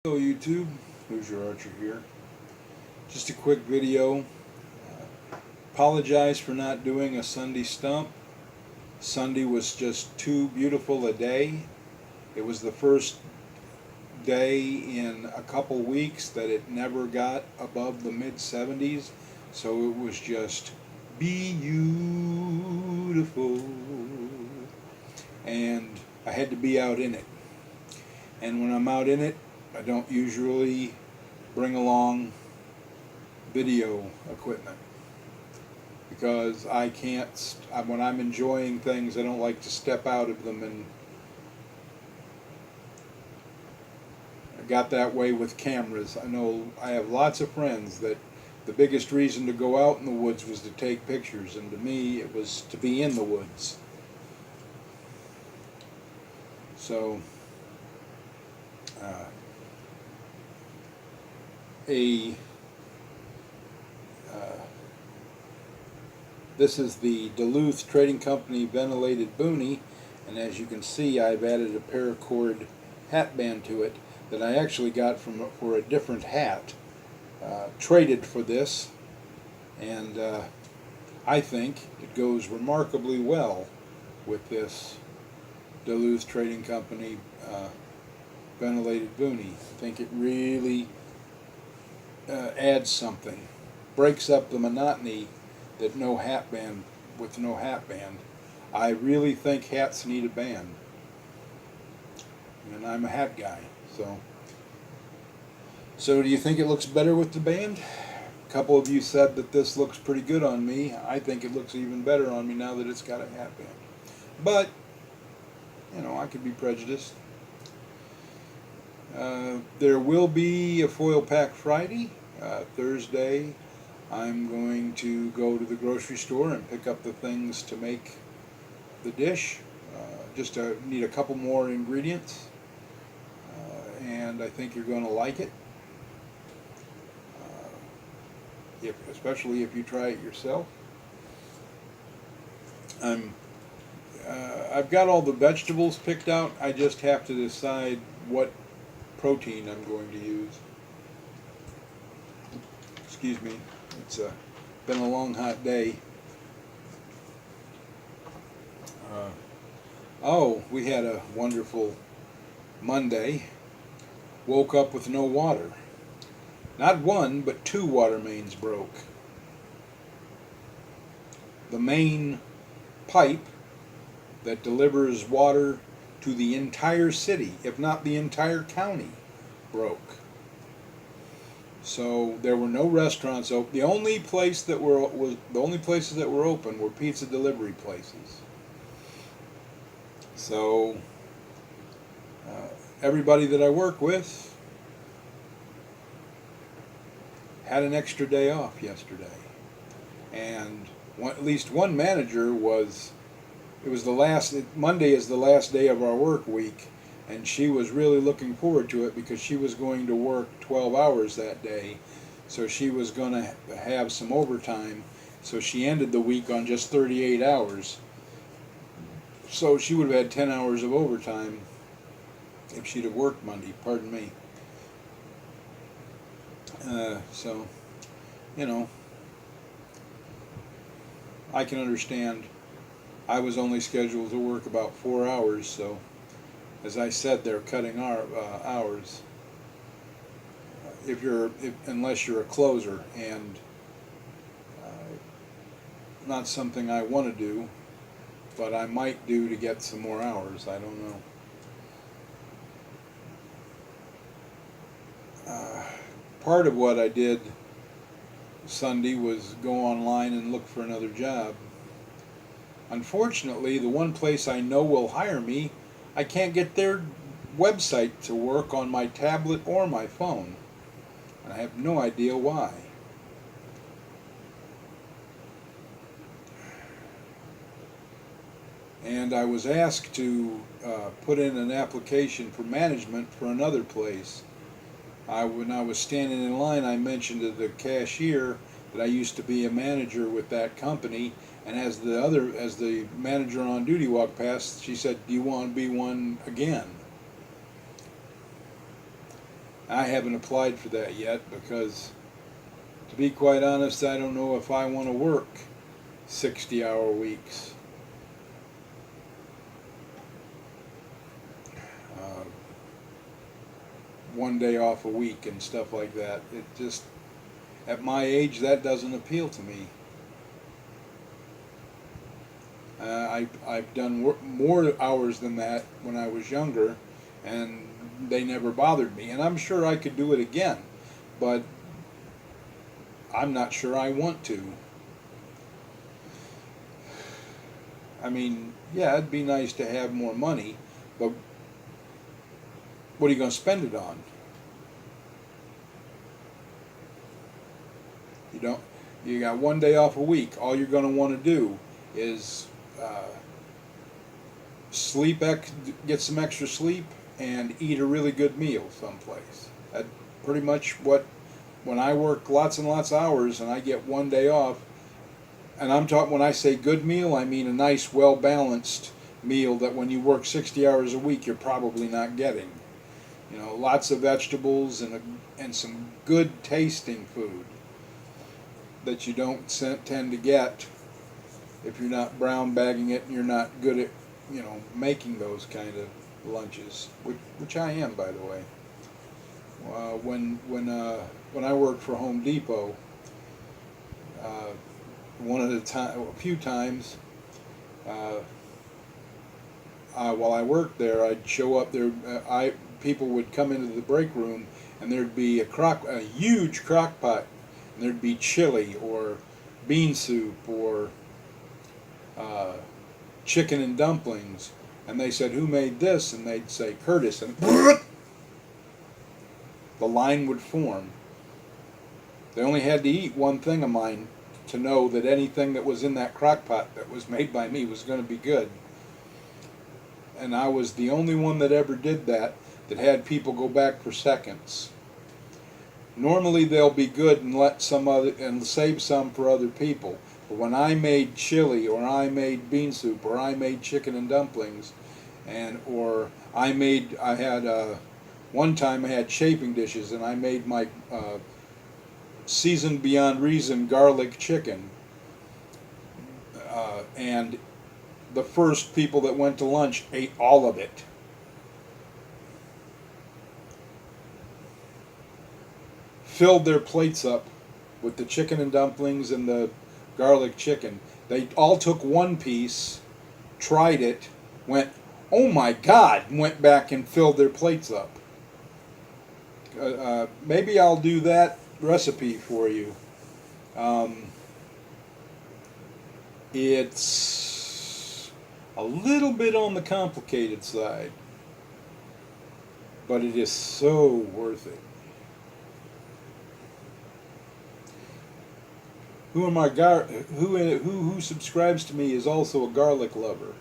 Hello YouTube, Who's Your Archer here. Just a quick video. Apologize for not doing a Sunday stump. Sunday was just too beautiful a day. It was the first day in a couple weeks that it never got above the mid 70s, so it was just beautiful. And I had to be out in it. And when I'm out in it, I don't usually bring along video equipment because I can't, when I'm enjoying things, I don't like to step out of them. And I got that way with cameras. I know I have lots of friends that the biggest reason to go out in the woods was to take pictures, and to me it was to be in the woods. So this is the Duluth Trading Company ventilated boonie, and as you can see, I've added a paracord hat band to it that I actually got for a different hat, traded for this, and I think it goes remarkably well with this Duluth Trading Company ventilated boonie. I think it really adds something, breaks up the monotony that no hat band with no hat band. I really think hats need a band, and I'm a hat guy. So do you think it looks better with the band? A couple of you said that this looks pretty good on me. I think it looks even better on me now that it's got a hat band. But you know, I could be prejudiced. There will be a foil pack Friday. Thursday I'm going to go to the grocery store and pick up the things to make the dish. Just need a couple more ingredients, and I think you're going to like it, especially if you try it yourself. I've got all the vegetables picked out. I just have to decide what protein I'm going to use. Excuse me, it's been a long hot day. Oh, we had a wonderful Monday. Woke up with no water. Not one, but two water mains broke. The main pipe that delivers water to the entire city, if not the entire county, broke. So there were no restaurants open. The only places that were open were pizza delivery places. So everybody that I work with had an extra day off yesterday, and at least one manager was. It was Monday is the last day of our work week, and she was really looking forward to it because she was going to work 12 hours that day, so she was going to have some overtime, so she ended the week on just 38 hours. So she would have had 10 hours of overtime if she'd have worked Monday, pardon me. So, you know, I can understand. I was only scheduled to work about 4 hours, so as I said, they're cutting our hours. Unless you're a closer, and not something I want to do, but I might do to get some more hours. I don't know. Part of what I did Sunday was go online and look for another job. Unfortunately, the one place I know will hire me, I can't get their website to work on my tablet or my phone. And I have no idea why. And I was asked to put in an application for management for another place. When I was standing in line, I mentioned to the cashier that I used to be a manager with that company, and as the manager on duty walked past, she said, "Do you want to be one again?" I haven't applied for that yet because, to be quite honest, I don't know if I want to work 60-hour weeks. Uh, one day off a week and stuff like that. It just, at my age, that doesn't appeal to me. I've done more hours than that when I was younger, and they never bothered me. And I'm sure I could do it again, but I'm not sure I want to. I mean, yeah, it'd be nice to have more money, but what are you going to spend it on? You don't. You got one day off a week. All you're going to want to do is get some extra sleep, and eat a really good meal someplace. That's pretty much what. When I work lots and lots of hours and I get one day off, and I'm talking, when I say good meal, I mean a nice, well-balanced meal that when you work 60 hours a week, you're probably not getting. You know, lots of vegetables and some good tasting food that you don't tend to get if you're not brown bagging it and you're not good at, you know, making those kind of lunches, which I am, by the way. When I worked for Home Depot, a few times, while I worked there, I'd show up there. People would come into the break room, and there'd be a huge crock pot, and there'd be chili or bean soup or chicken and dumplings, and they said, "Who made this?" And they'd say, "Curtis," and the line would form. They only had to eat one thing of mine to know that anything that was in that crock pot that was made by me was going to be good. And I was the only one that ever did that had people go back for seconds. Normally they'll be good and and save some for other people. But when I made chili, or I made bean soup, or I made chicken and dumplings, one time I had chafing dishes, and I made my seasoned beyond reason garlic chicken, and the first people that went to lunch ate all of it. Filled their plates up with the chicken and dumplings and the garlic chicken. They all took one piece, tried it, went, "Oh my God," and went back and filled their plates up. Maybe I'll do that recipe for you. It's a little bit on the complicated side, but it is so worth it. Who subscribes to me is also a garlic lover.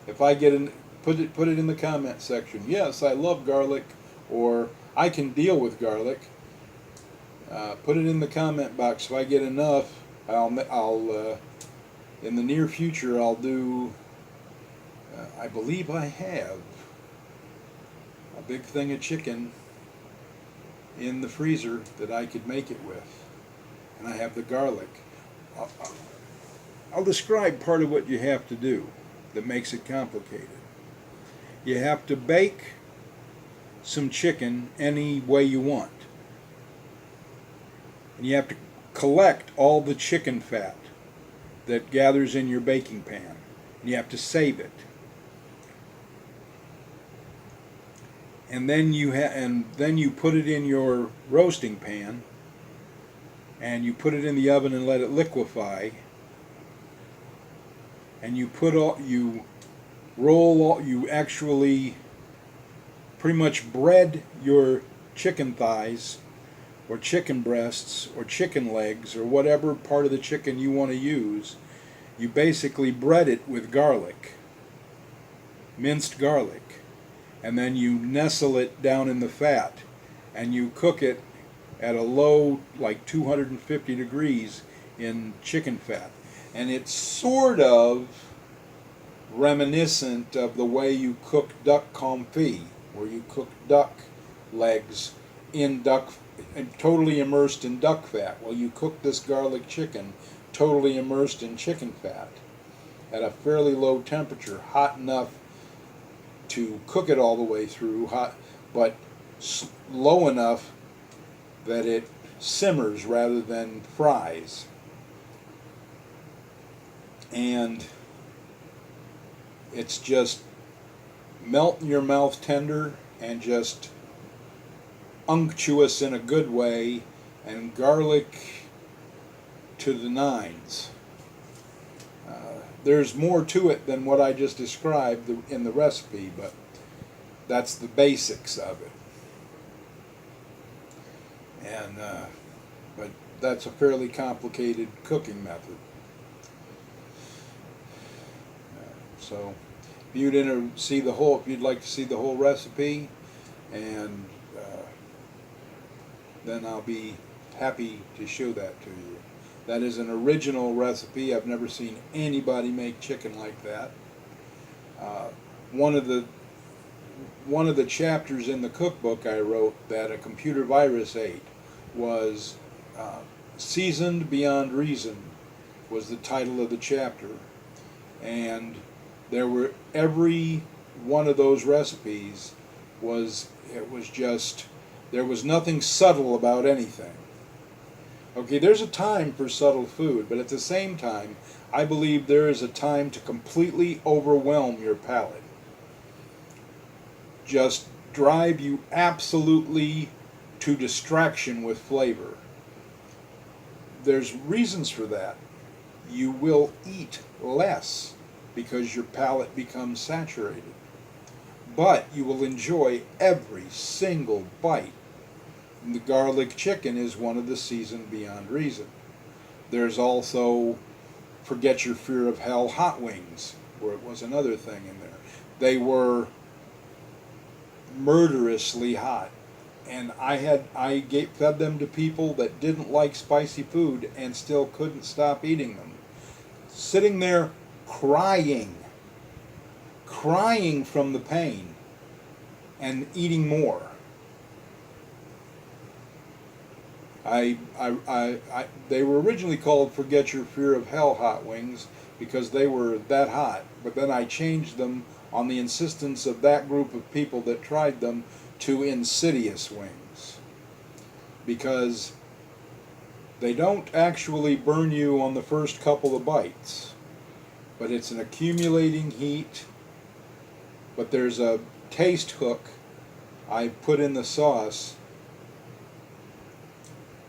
If I put it in the comment section. Yes, I love garlic, or I can deal with garlic. Put it in the comment box. If I get enough, I'll in the near future I'll do. I believe I have a big thing of chicken in the freezer that I could make it with, and I have the garlic. I'll describe part of what you have to do that makes it complicated. You have to bake some chicken any way you want. And you have to collect all the chicken fat that gathers in your baking pan. And you have to save it. And then you put it in your roasting pan, and you put it in the oven and let it liquefy. And you actually pretty much bread your chicken thighs, or chicken breasts, or chicken legs, or whatever part of the chicken you want to use. You basically bread it with garlic, minced garlic, and then you nestle it down in the fat, and you cook it at a low, like 250 degrees in chicken fat. And it's sort of reminiscent of the way you cook duck confit, where you cook duck legs in duck, totally immersed in duck fat. Well, you cook this garlic chicken totally immersed in chicken fat at a fairly low temperature, hot enough to cook it all the way through, hot, but low enough that it simmers rather than fries. And it's just melt in your mouth tender and just unctuous in a good way, and garlic to the nines. There's more to it than what I just described in the recipe, but that's the basics of it. And but that's a fairly complicated cooking method. So if if you'd like to see the whole recipe, and then I'll be happy to show that to you. That is an original recipe. I've never seen anybody make chicken like that. One of the chapters in the cookbook I wrote that a computer virus ate was "Seasoned Beyond Reason" was the title of the chapter, and every one of those recipes there was nothing subtle about anything. Okay, there's a time for subtle food, but at the same time, I believe there is a time to completely overwhelm your palate. Just drive you absolutely to distraction with flavor. There's reasons for that. You will eat less because your palate becomes saturated. But you will enjoy every single bite. And the garlic chicken is one of the seasoned beyond reason. There's also Forget Your Fear of Hell hot wings, where it was another thing in there. They were murderously hot, and I fed them to people that didn't like spicy food and still couldn't stop eating them. Sitting there crying from the pain, and eating more. They were originally called Forget Your Fear of Hell hot wings because they were that hot, but then I changed them on the insistence of that group of people that tried them to Insidious wings, because they don't actually burn you on the first couple of bites, but it's an accumulating heat. But there's a taste hook I put in the sauce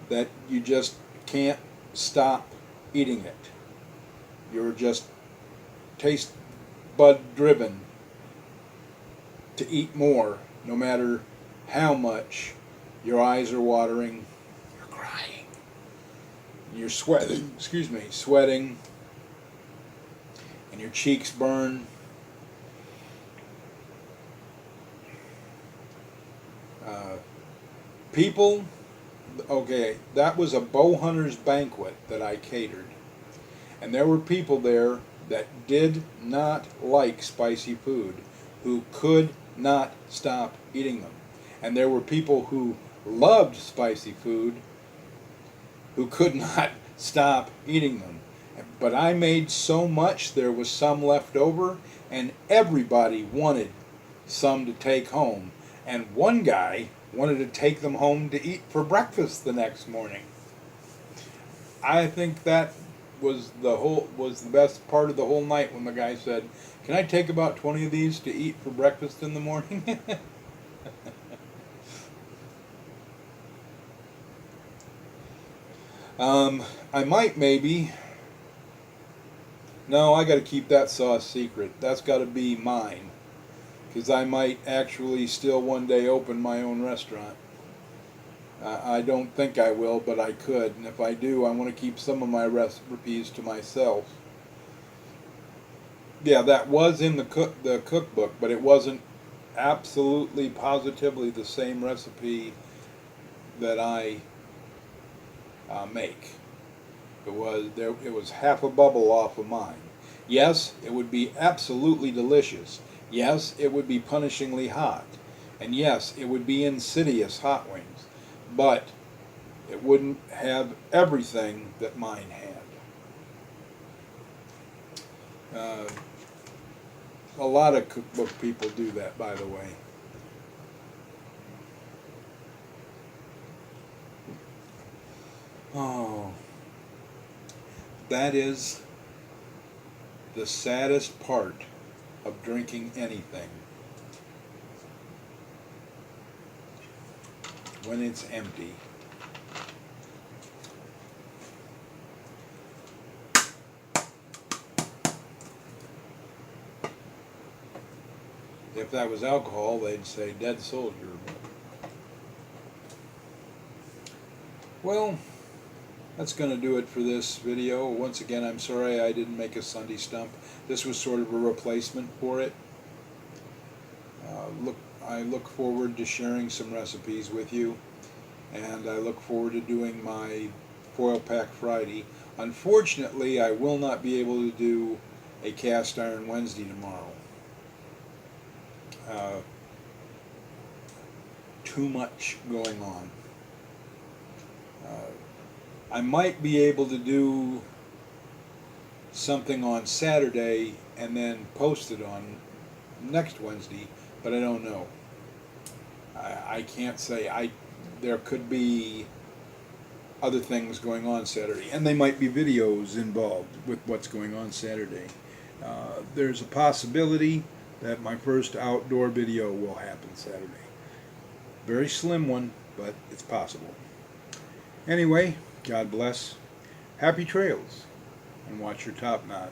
that you just can't stop eating it. You're just taste bud driven to eat more, no matter how much your eyes are watering, you're crying, you're sweating, sweating, and your cheeks burn. People, okay, that was a bow hunter's banquet that I catered. And there were people there that did not like spicy food, who could not stop eating them. And there were people who loved spicy food, who could not stop eating them. But I made so much, there was some left over, and everybody wanted some to take home. And one guy wanted to take them home to eat for breakfast the next morning. I think that was the best part of the whole night, when the guy said, "Can I take about 20 of these to eat for breakfast in the morning?" I might maybe. No, I got to keep that sauce secret. That's got to be mine, because I might actually still one day open my own restaurant. I don't think I will, but I could, and if I do, I want to keep some of my recipes to myself. Yeah, that was in the cookbook, but it wasn't absolutely positively the same recipe that I make. It was half a bubble off of mine. Yes, it would be absolutely delicious. Yes, it would be punishingly hot. And yes, it would be Insidious hot wings. but it wouldn't have everything that mine had. A lot of cookbook people do that, by the way. Oh, that is the saddest part of drinking anything. When it's empty. If that was alcohol, they'd say dead soldier. Well, that's going to do it for this video. Once again, I'm sorry I didn't make a Sunday stump. This was sort of a replacement for it. I look forward to sharing some recipes with you, and I look forward to doing my Foil Pack Friday. Unfortunately, I will not be able to do a Cast Iron Wednesday tomorrow. Too much going on. I might be able to do something on Saturday and then post it on next Wednesday, but I don't know. I can't say. There could be other things going on Saturday, and they might be videos involved with what's going on Saturday. There's a possibility that my first outdoor video will happen Saturday. Very slim one, but it's possible. Anyway, God bless. Happy trails, and watch your top knot.